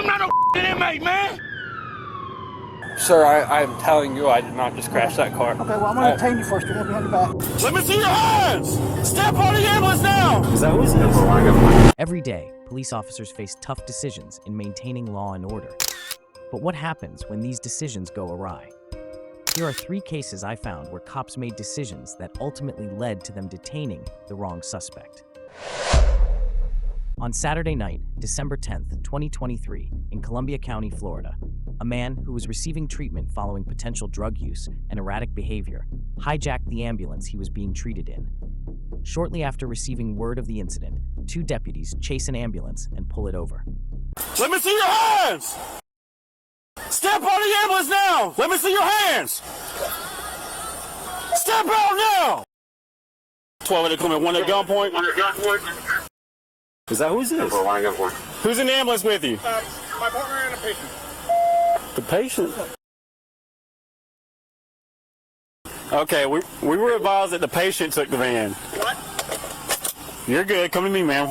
I'm not no inmate, man. Sir, I'm telling you, I did not just crash that car. Okay, well, I'm going to detain you first. You're going to be on your back. Let me see your hands. Step on the ambulance now. Is that who's this? Every day, police officers face tough decisions in maintaining law and order. But what happens when these decisions go awry? Here are 3 cases I found where cops made decisions that ultimately led to them detaining the wrong suspect. On Saturday night, December 10th, 2023, in Columbia County, Florida, a man who was receiving treatment following potential drug use and erratic behavior hijacked the ambulance he was being treated in. Shortly after receiving word of the incident, 2 deputies chase an ambulance and pull it over. Let me see your hands. Step on the ambulance now. Let me see your hands. Step out now. 12 at the one at gunpoint. Is that who's this? Who's in the ambulance with you? My partner and a patient. The patient. Okay, we were advised that the patient took the van. What? You're good. Come to me, ma'am.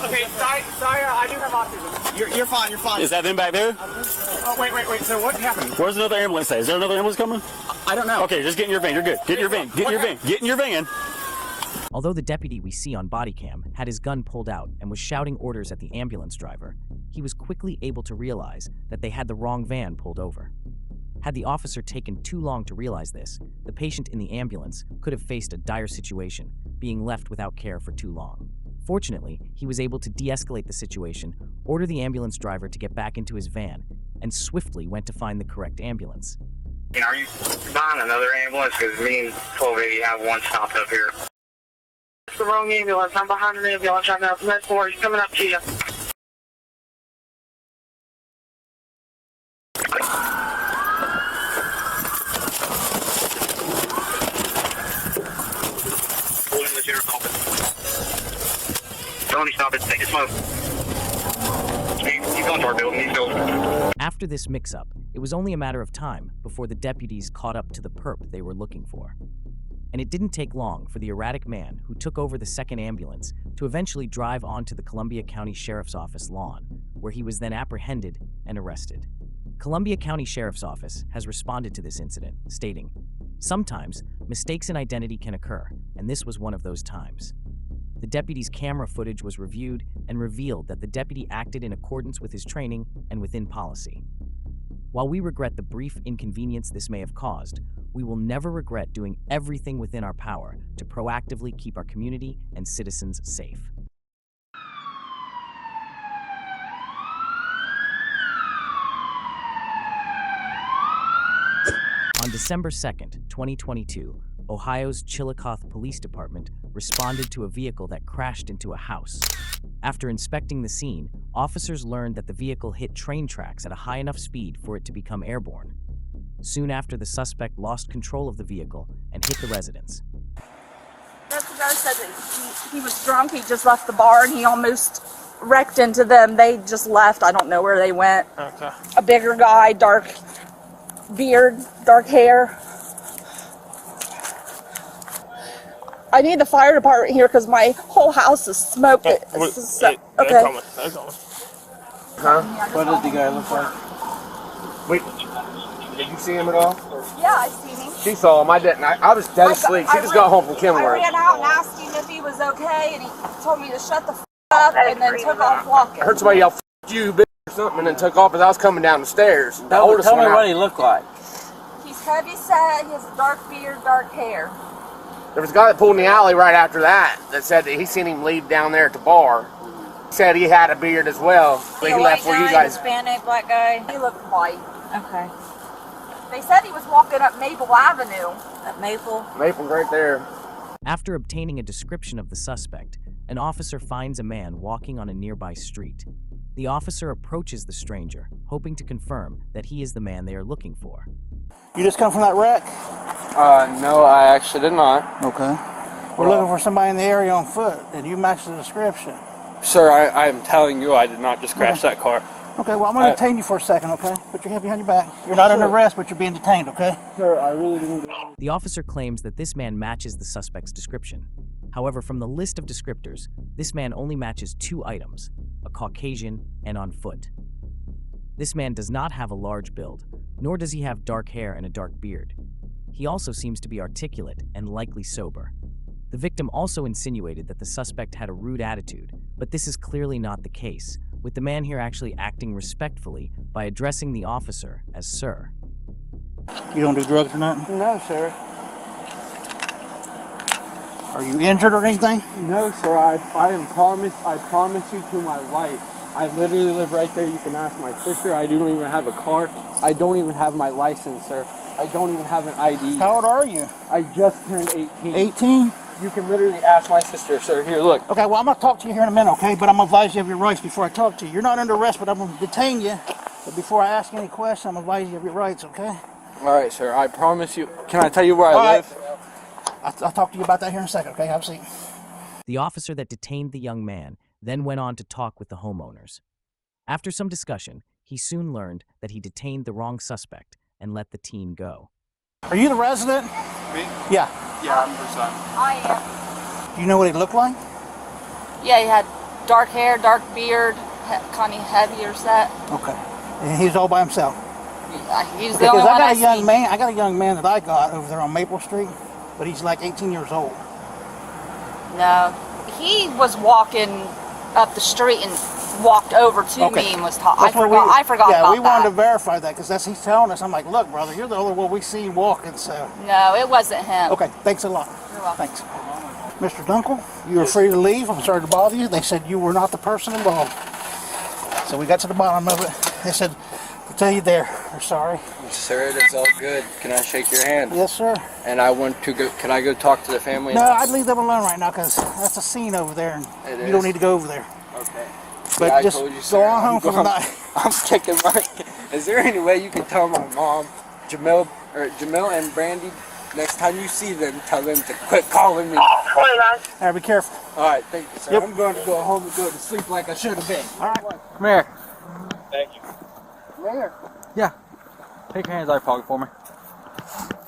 Okay, sorry, I do have autism. You're fine, you're fine. Is that them back there? Oh, wait, so what happened? Where's another ambulance at? Is there another ambulance coming? I don't know. Okay, just get in your van. You're good. Get in your van. Get in your van. Get in your van. Although the deputy we see on body cam had his gun pulled out and was shouting orders at the ambulance driver, he was quickly able to realize that they had the wrong van pulled over. Had the officer taken too long to realize this, the patient in the ambulance could have faced a dire situation, being left without care for too long. Fortunately, he was able to de-escalate the situation, order the ambulance driver to get back into his van, and swiftly went to find the correct ambulance. Are you buying another ambulance? Because me and 1280 have one stopped up here. It's the wrong ambulance. I'm behind an ambulance right now. Med 4 is coming up to you. Tony, stop it. Take a smoke. He's going to our building. He's building. After this mix-up, it was only a matter of time before the deputies caught up to the perp they were looking for. And it didn't take long for the erratic man who took over the second ambulance to eventually drive onto the Columbia County Sheriff's Office lawn, where he was then apprehended and arrested. Columbia County Sheriff's Office has responded to this incident, stating, "Sometimes, mistakes in identity can occur, and this was one of those times." The deputy's camera footage was reviewed and revealed that the deputy acted in accordance with his training and within policy. While we regret the brief inconvenience this may have caused, we will never regret doing everything within our power to proactively keep our community and citizens safe. On December 2nd, 2022, Ohio's Chillicothe Police Department responded to a vehicle that crashed into a house. After inspecting the scene, officers learned that the vehicle hit train tracks at a high enough speed for it to become airborne. Soon after, the suspect lost control of the vehicle and hit the residence. That's the guy said that he was drunk. He just left the bar and he almost wrecked into them. They just left. I don't know where they went. Okay. A bigger guy, dark beard, dark hair. I need the fire department here because my whole house is smoke. Okay. Okay. Huh? What did the guy look like? Wait, did you see him at all? Yeah, I seen him. She saw him. I didn't. I was dead asleep. She just got home from I Kenworth. ran out and asked him if he was okay, and he told me to shut the up and then took off walking. I heard somebody yell, "F you, bitch," or something, and then took off as I was coming down the stairs. The oldest Tell me one what out. he looked like. He's heavy set. He has a dark beard, dark hair. There was a guy that pulled in the alley right after that said that he seen him leave down there at the bar. He said he had a beard as well. But he left for you guys. Hispanic black guy. He looked white. Okay. They said he was walking up Maple Avenue. At Maple? Maple's right there. After obtaining a description of the suspect, an officer finds a man walking on a nearby street. The officer approaches the stranger, hoping to confirm that he is the man they are looking for. You just come from that wreck? No, I actually did not. Okay. We're looking for somebody in the area on foot. Did you match the description? Sir, I'm telling you, I did not just crash that car. Okay, well, I'm going to detain you for a second, okay? Put your hand behind your back. You're not under arrest, but you're being detained, okay? Sir, I really didn't. The officer claims that this man matches the suspect's description. However, from the list of descriptors, this man only matches 2 items: a Caucasian, and on foot. This man does not have a large build, nor does he have dark hair and a dark beard. He also seems to be articulate and likely sober. The victim also insinuated that the suspect had a rude attitude, but this is clearly not the case, with the man here actually acting respectfully by addressing the officer as sir. You don't do drugs or nothing? No, sir. Are you injured or anything? No, sir. I promise you to my life. I literally live right there. You can ask my sister. I don't even have a car. I don't even have my license, sir. I don't even have an ID. How old are you? I just turned 18. 18? You can literally ask my sister, sir. Here, look. Okay, well, I'm going to talk to you here in a minute, okay? But I'm going to advise you of your rights before I talk to you. You're not under arrest, but I'm going to detain you. But before I ask any questions, I'm going to advise you of your rights, okay? All right, sir. I promise you. Can I tell you where I live? I'll talk to you about that here in a second, okay? Have a seat. The officer that detained the young man then went on to talk with the homeowners. After some discussion, he soon learned that he detained the wrong suspect and let the teen go. Are you the resident? Me? Yeah. Yeah, I'm the son. I am. Do you know what he looked like? Yeah, he had dark hair, dark beard, kind of heavier set. Okay. And he was all by himself? He's the Because only I one got I a young seen. man. I got a young man that I got over there on Maple Street, but he's like 18 years old. No, he was walking up the street and walked over to me and was talking. I forgot yeah, about we wanted to that. verify that because he's telling us. I'm like, look, brother, you're the only one we seen walking. So. No, it wasn't him. Okay, thanks a lot. You're welcome. Thanks. Mr. Dunkel, you are free to leave. I'm sorry to bother you. They said you were not the person involved. So we got to the bottom of it. They said, to tell you they're sorry. Sir, that's all good. Can I shake your hand? Yes, sir. And I want to go. Can I go talk to the family? No, I'd leave them alone right now because that's a scene over there. And you don't need to go over there. Okay. But Yeah, I just told you, go sir. on home for the night. I'm checking my. Is there any way you can tell my mom, Jamil and Brandy, next time you see them, tell them to quit calling me? All right, be careful. All right, thank you, sir. Yep. I'm going to go home and go to sleep like I should have been. All right. Come here. Thank you. Come here. Yeah. Take your hands out of your pocket for me.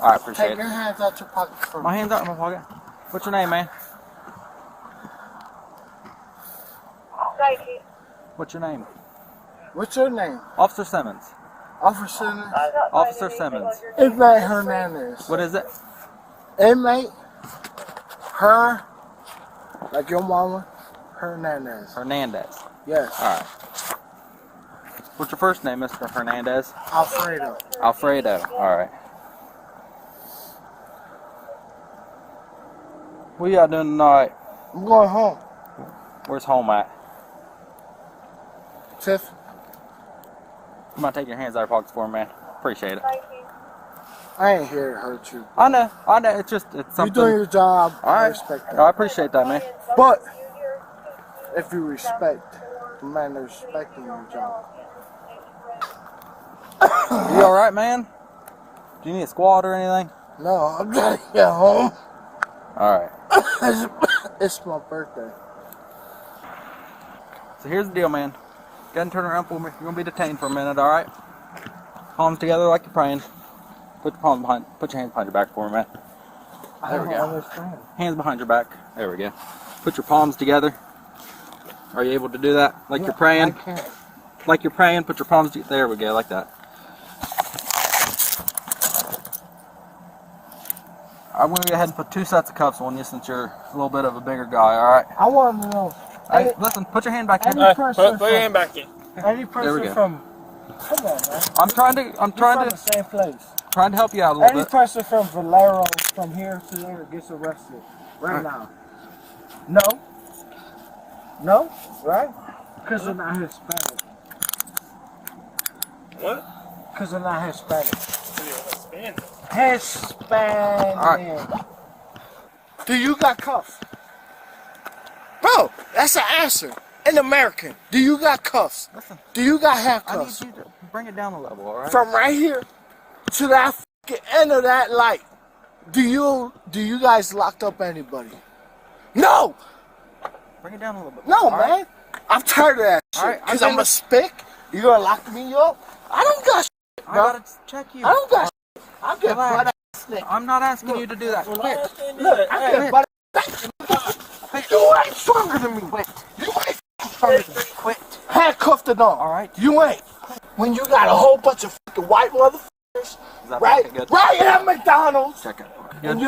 All right, appreciate Take your hands out your pocket for me. My hands out of my pocket. What's your name, man? What's your name? What's your name? Officer Simmons. Officer Officer Simmons. Inmate Hernandez. What is it? Inmate her, like your mama, Hernandez. Hernandez. Yes. All right. What's your first name, Mr. Hernandez? Alfredo. Alfredo. All right. What y'all doing tonight? I'm going home. Where's home at? Tiff. Come on, take your hands out of your pockets for me, man. Appreciate it. I ain't here to hurt you. I know. It's something. You're doing your job. All I right. respect that. I appreciate that, man. But if you respect the man that's respecting your job. You all right, man? Do you need a squad or anything? No, I'm trying to get home. All right. It's my birthday. So here's the deal, man. Go ahead and turn around for me. You're gonna be detained for a minute, all right? Palms together like you're praying. Put your hands behind your back for me, man. There we go. Understand. Hands behind your back. There we go. Put your palms together. Are you able to do that? Like you're praying? I can't. Like you're praying, put your palms together. There we go, like that. I'm going to go ahead and put 2 sets of cuffs on you since you're a little bit of a bigger guy, alright? I want to know. Hey, listen, put your hand back in. Any person Put your hand back in. Any There we person go. from. Come on, man. I'm trying From the to same place. help you out a little Any bit. person from Valero from here to there gets arrested right now. No? No? Right? Because they're not Hispanic. What? Because they're not Hispanic. Hispanic. Hispanic. Alright. Do you got cuffs? Bro, that's the answer. In American, do you got cuffs? Listen, Do you got I handcuffs? need you to bring it down a level, alright? From right here to that fucking end of that light, do you guys locked up anybody? No! Bring it down a little bit. No, All right? man. I'm tired of that shit. Alright, Because I'm a spick. You gonna lock me up? I don't got shit, I bro. gotta check you. I don't got shit. I get Relax. butt ass nigga. I'm not asking you to do that. Quit. Look, I get butt ass nigga. You ain't stronger than me. You ain't Quit. Handcuffed and all. All right. You ain't. When you got a whole bunch of fucking white motherfuckers, right at McDonald's, and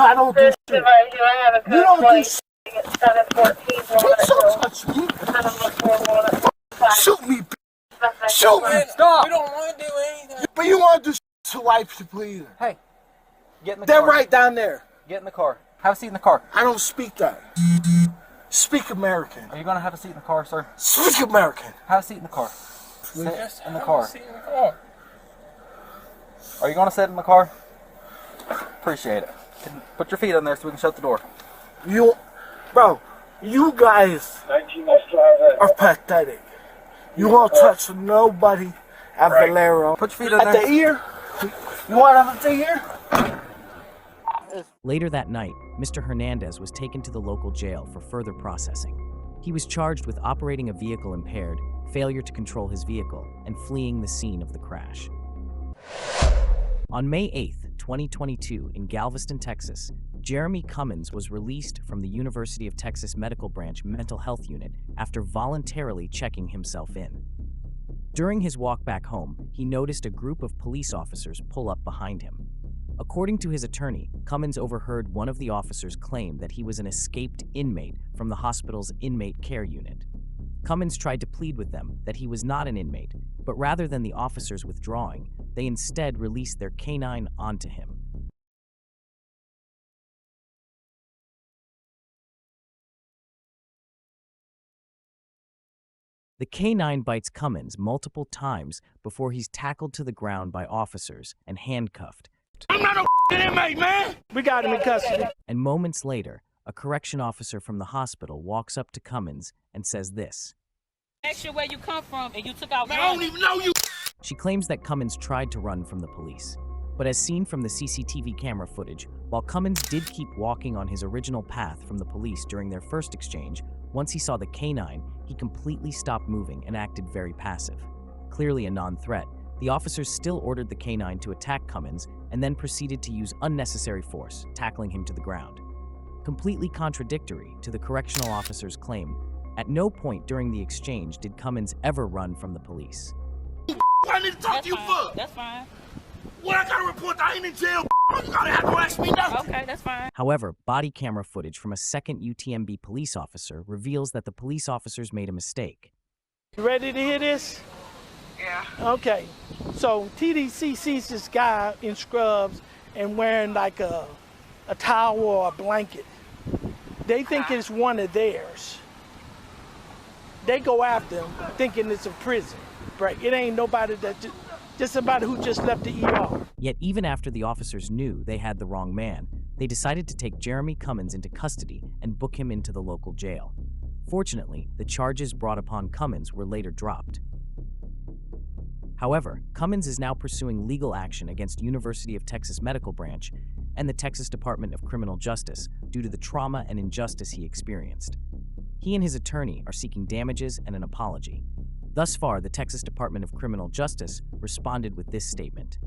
I don't do shit. You don't do shit. Please don't touch me. Shoot me, bitch. Shoot me. Stop! We don't want to do anything. But you want to do shit to white people either. Hey, get in the They're car. right down there. Get in the car. Have a seat in the car. I don't speak that. Speak American. Are you going to have a seat in the car, sir? Speak American. Have a seat in the car. Sit Yes, in the have a car. seat in the car. Are you going to sit in the car? Appreciate it. Put your feet on there so we can shut the door. Bro, you guys are pathetic. You won't touch nobody at Valero. Put your feet on At there. the ear? You want to have the ear? Later that night, Mr. Hernandez was taken to the local jail for further processing. He was charged with operating a vehicle impaired, failure to control his vehicle, and fleeing the scene of the crash. On May 8th, 2022, in Galveston, Texas, Jeremy Cummins was released from the University of Texas Medical Branch Mental Health Unit after voluntarily checking himself in. During his walk back home, he noticed a group of police officers pull up behind him. According to his attorney, Cummins overheard one of the officers claim that he was an escaped inmate from the hospital's inmate care unit. Cummins tried to plead with them that he was not an inmate, but rather than the officers withdrawing, they instead released their canine onto him. The canine bites Cummins multiple times before he's tackled to the ground by officers and handcuffed. I'm not no inmate, man. We got him in custody. And moments later, a correction officer from the hospital walks up to Cummins and says this. Ask you where you come from and you took out Man, I don't even know you. She claims that Cummins tried to run from the police. But as seen from the CCTV camera footage, while Cummins did keep walking on his original path from the police during their first exchange, once he saw the canine, he completely stopped moving and acted very passive. Clearly a non-threat, the officers still ordered the canine to attack Cummins and then proceeded to use unnecessary force, tackling him to the ground. Completely contradictory to the correctional officer's claim, at no point during the exchange did Cummins ever run from the police. I need to talk to you for. That's fine. What I gotta report? I ain't in jail. You gotta have to ask me nothing. Okay, that's fine. However, body camera footage from a second UTMB police officer reveals that the police officers made a mistake. You ready to hear this? Yeah. Okay. So TDC sees this guy in scrubs and wearing like a towel or a blanket. They think it's one of theirs. They go after him thinking it's a prison break. It ain't nobody that just somebody who just left the ER. Yet even after the officers knew they had the wrong man, they decided to take Jeremy Cummins into custody and book him into the local jail. Fortunately, the charges brought upon Cummins were later dropped. However, Cummins is now pursuing legal action against University of Texas Medical Branch and the Texas Department of Criminal Justice due to the trauma and injustice he experienced. He and his attorney are seeking damages and an apology. Thus far, the Texas Department of Criminal Justice responded with this statement.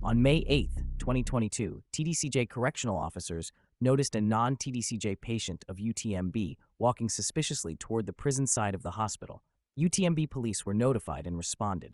On May 8th, 2022, TDCJ correctional officers noticed a non-TDCJ patient of UTMB walking suspiciously toward the prison side of the hospital. UTMB police were notified and responded.